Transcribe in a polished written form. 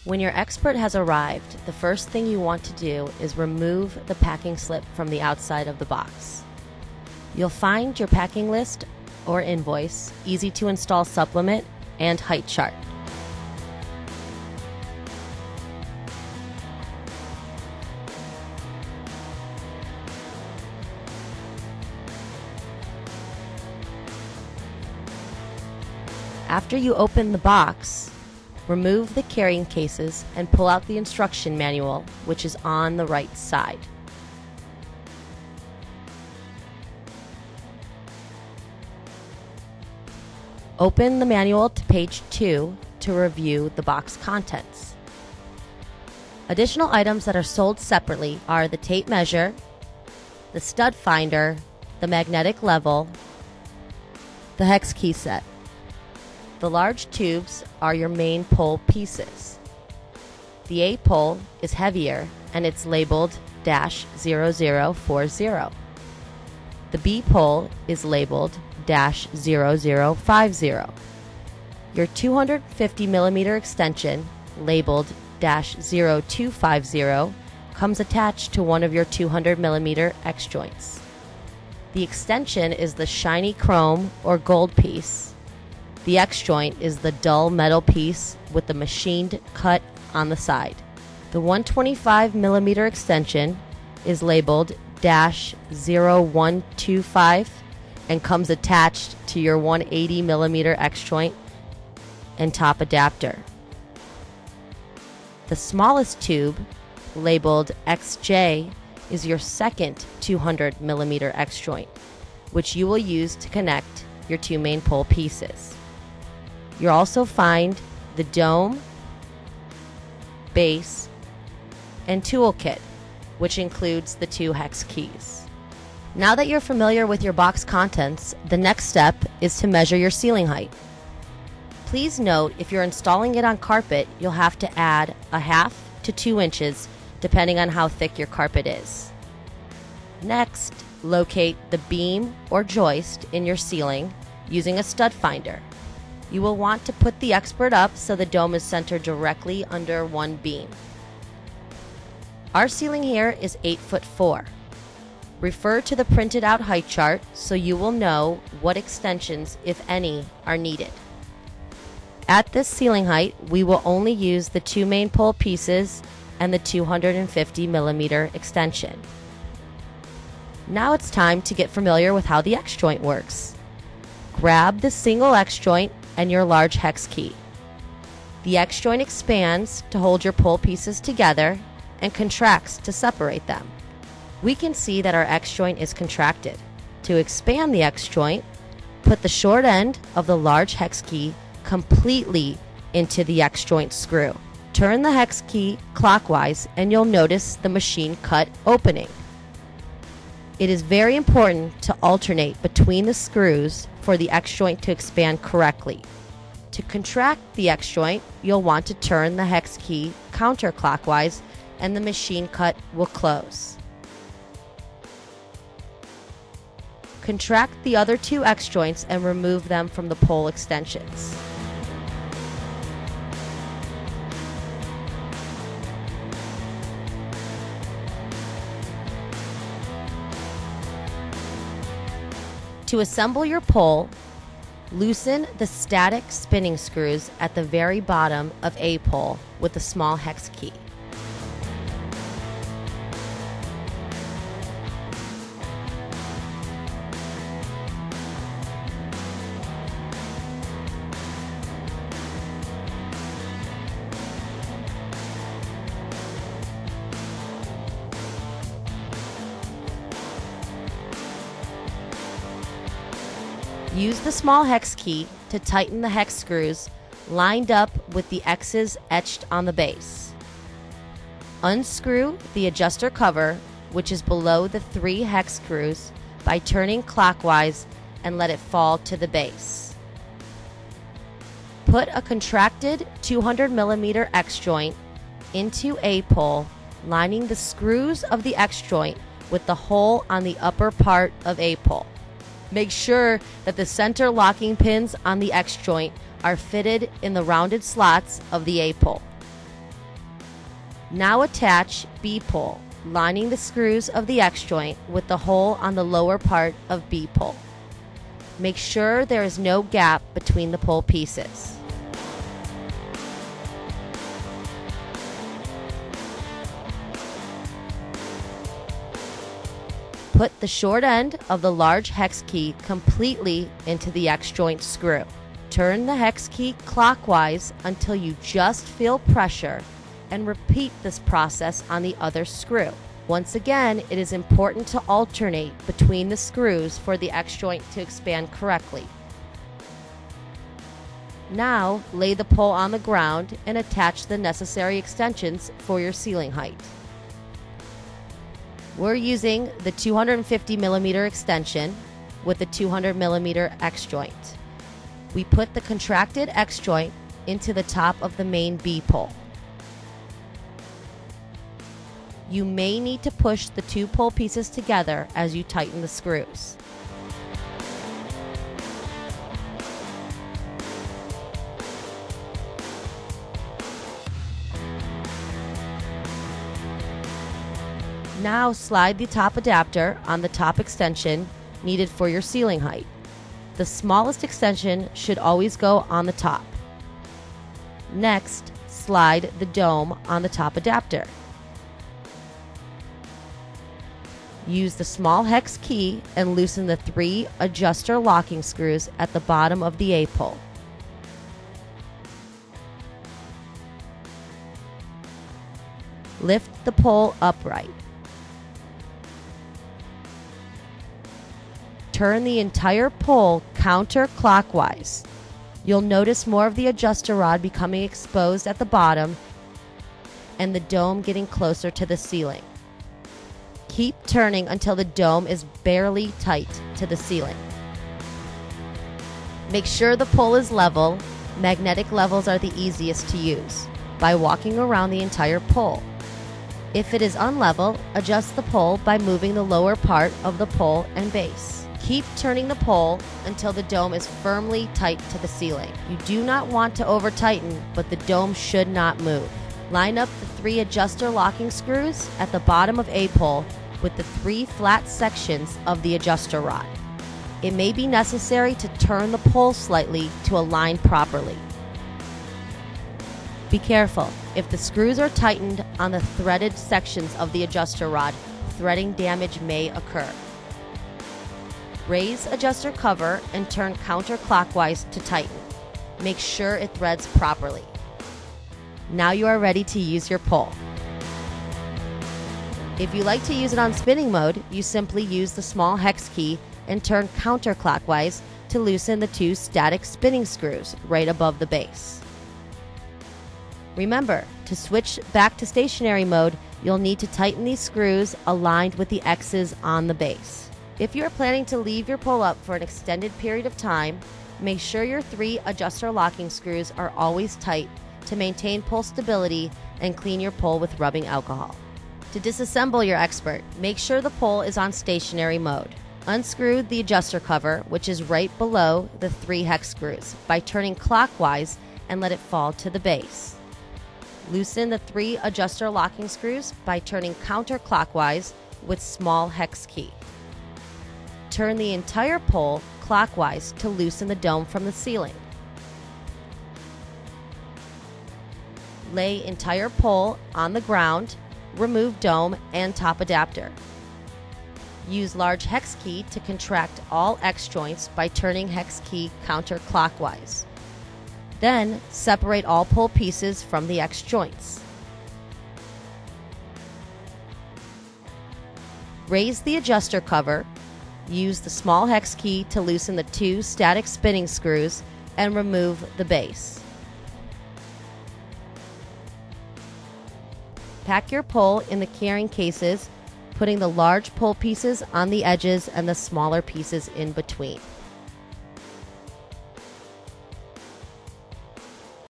When your X-Pert has arrived, the first thing you want to do is remove the packing slip from the outside of the box. You'll find your packing list or invoice, easy to install supplement, and height chart. After you open the box, remove the carrying cases and pull out the instruction manual, which is on the right side. Open the manual to page 2 to review the box contents. Additional items that are sold separately are the tape measure, the stud finder, the magnetic level, the hex key set. The large tubes are your main pole pieces. The A pole is heavier and it's labeled -0040. The B pole is labeled -0050. Your 250 millimeter extension, labeled -0250, comes attached to one of your 200 millimeter X joints. The extension is the shiny chrome or gold piece. The X joint is the dull metal piece with the machined cut on the side. The 125 millimeter extension is labeled -0125 and comes attached to your 180 millimeter X joint and top adapter. The smallest tube, labeled XJ, is your second 200 millimeter X joint, which you will use to connect your two main pole pieces. You'll also find the dome, base, and toolkit, which includes the 2 hex keys. Now that you're familiar with your box contents, the next step is to measure your ceiling height. Please note, if you're installing it on carpet, you'll have to add 1/2 to 2 inches, depending on how thick your carpet is. Next, locate the beam or joist in your ceiling using a stud finder. You will want to put the X-Pert up so the dome is centered directly under one beam. Our ceiling here is 8'4". Refer to the printed out height chart so you will know what extensions, if any, are needed. At this ceiling height, we will only use the 2 main pole pieces and the 250 millimeter extension. Now it's time to get familiar with how the X joint works. Grab the single X joint and your large hex key. The X joint expands to hold your pole pieces together and contracts to separate them. We can see that our X joint is contracted. To expand the X joint, put the short end of the large hex key completely into the X joint screw. Turn the hex key clockwise and you'll notice the machine cut opening. It is very important to alternate between the screws for the X joint to expand correctly. To contract the X joint, you'll want to turn the hex key counterclockwise and the machine cut will close. Contract the other 2 X joints and remove them from the pole extensions. To assemble your pole, loosen the static spinning screws at the very bottom of A pole with the small hex key. Use the small hex key to tighten the hex screws lined up with the X's etched on the base. Unscrew the adjuster cover, which is below the 3 hex screws, by turning clockwise and let it fall to the base. Put a contracted 200 millimeter X joint into A pole, lining the screws of the X joint with the hole on the upper part of A pole. Make sure that the center locking pins on the X joint are fitted in the rounded slots of the A pole. Now attach B-pole, lining the screws of the X-joint with the hole on the lower part of B-pole. Make sure there is no gap between the pole pieces. Put the short end of the large hex key completely into the X-joint screw. Turn the hex key clockwise until you just feel pressure, and repeat this process on the other screw. Once again, it is important to alternate between the screws for the X-joint to expand correctly. Now, lay the pole on the ground and attach the necessary extensions for your ceiling height. We're using the 250mm extension with the 200mm X-joint. We put the contracted X-joint into the top of the main B-pole. You may need to push the two pole pieces together as you tighten the screws. Now slide the top adapter on the top extension needed for your ceiling height. The smallest extension should always go on the top. Next, slide the dome on the top adapter. Use the small hex key and loosen the 3 adjuster locking screws at the bottom of the A-pole. Lift the pole upright. Turn the entire pole counterclockwise. You'll notice more of the adjuster rod becoming exposed at the bottom and the dome getting closer to the ceiling. Keep turning until the dome is barely tight to the ceiling. Make sure the pole is level. Magnetic levels are the easiest to use by walking around the entire pole. If it is unlevel, adjust the pole by moving the lower part of the pole and base. Keep turning the pole until the dome is firmly tight to the ceiling. You do not want to over-tighten, but the dome should not move. Line up the 3 adjuster locking screws at the bottom of A-pole with the 3 flat sections of the adjuster rod. It may be necessary to turn the pole slightly to align properly. Be careful. If the screws are tightened on the threaded sections of the adjuster rod, threading damage may occur. Raise adjuster cover and turn counterclockwise to tighten. Make sure it threads properly. Now you are ready to use your pole. If you like to use it on spinning mode, you simply use the small hex key and turn counterclockwise to loosen the 2 static spinning screws right above the base. Remember, to switch back to stationary mode, you'll need to tighten these screws aligned with the X's on the base. If you are planning to leave your pole up for an extended period of time, make sure your 3 adjuster locking screws are always tight to maintain pole stability and clean your pole with rubbing alcohol. To disassemble your X-Pert, make sure the pole is on stationary mode. Unscrew the adjuster cover, which is right below the 3 hex screws, by turning clockwise and let it fall to the base. Loosen the 3 adjuster locking screws by turning counterclockwise with small hex key. Turn the entire pole clockwise to loosen the dome from the ceiling. Lay entire pole on the ground, remove dome and top adapter. Use large hex key to contract all X joints by turning hex key counterclockwise. Then separate all pole pieces from the X joints. Raise the adjuster cover. Use the small hex key to loosen the 2 static spinning screws and remove the base. Pack your pole in the carrying cases, putting the large pole pieces on the edges and the smaller pieces in between.